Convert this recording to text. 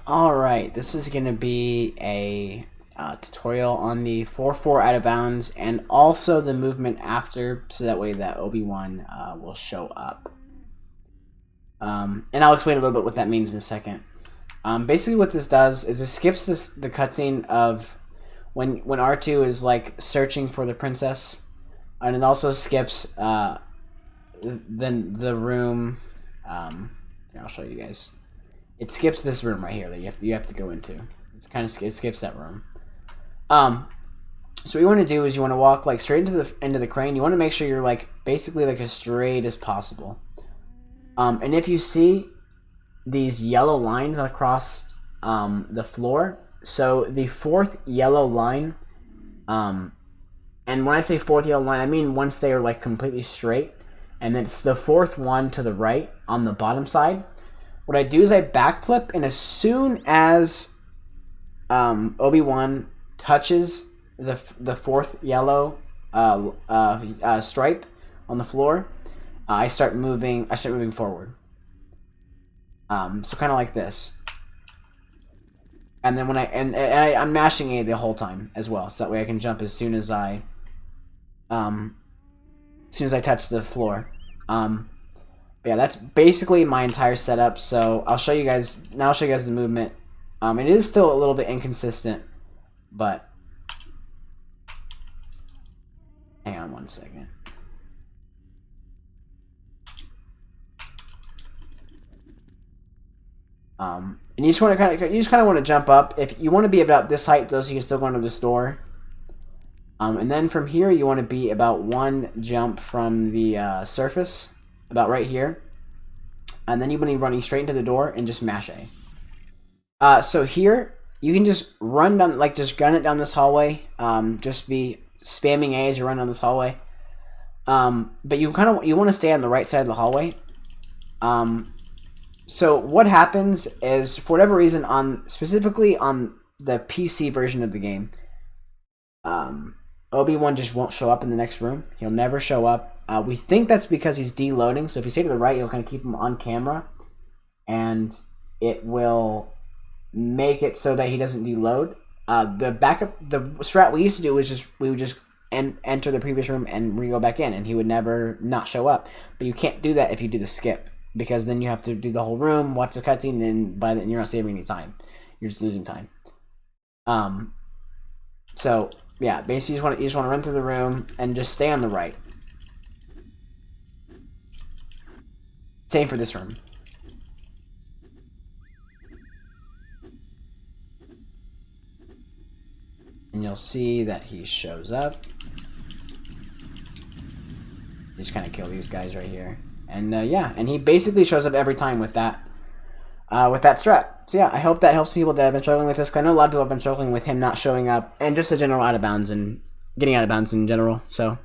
Alright, this is going to be a tutorial on the 4-4 out of bounds and also the movement after, so that way that Obi-Wan will show up. And I'll explain a little bit what that means in a second. Basically what this does is it skips the cutscene of when R2 is like searching for the princess, and it also skips the room. Here, I'll show you guys. It skips this room right here that you have to go into. It skips that room. So what you want to do is you want to walk like straight into the crane. You want to make sure you're like basically like as straight as possible. And if you see these yellow lines across the floor, so the fourth yellow line, and when I say fourth yellow line, I mean once they are like completely straight, and then it's the fourth one to the right on the bottom side. What I do is I backflip, and as soon as Obi-Wan touches the fourth yellow stripe on the floor, I start moving forward. So kind of like this. And then when I'm mashing A the whole time as well, so that way I can jump as soon as I touch the floor. Yeah, that's basically my entire setup. So I'll show you guys the movement. It is still a little bit inconsistent, but hang on one second. And you just kind of want to jump up. If you want to be about this height, though, so you can still go into the store. And then from here, you want to be about one jump from the surface. About right here, and then you want to be running straight into the door and just mash A. So here you can just run down, like just gun it down this hallway. Just be spamming A as you run down this hallway. But you want to stay on the right side of the hallway. So what happens is, for whatever reason, specifically on the PC version of the game, Obi-Wan just won't show up in the next room. He'll never show up. We think that's because he's deloading. So if you stay to the right, you'll kind of keep him on camera, and it will make it so that he doesn't deload. The strat we used to do was we would just enter the previous room and go back in, and he would never not show up. But you can't do that if you do the skip, because then you have to do the whole room, watch the cutscene, and by then you're not saving any time. You're just losing time. So yeah, basically you just want to run through the room and just stay on the right. Same for this room. And you'll see that he shows up. You just kind of kill these guys right here. And yeah, and he basically shows up every time with that strat. So yeah, I hope that helps people that have been struggling with this, because I know a lot of people have been struggling with him not showing up, and just the general out of bounds and getting out of bounds in general. So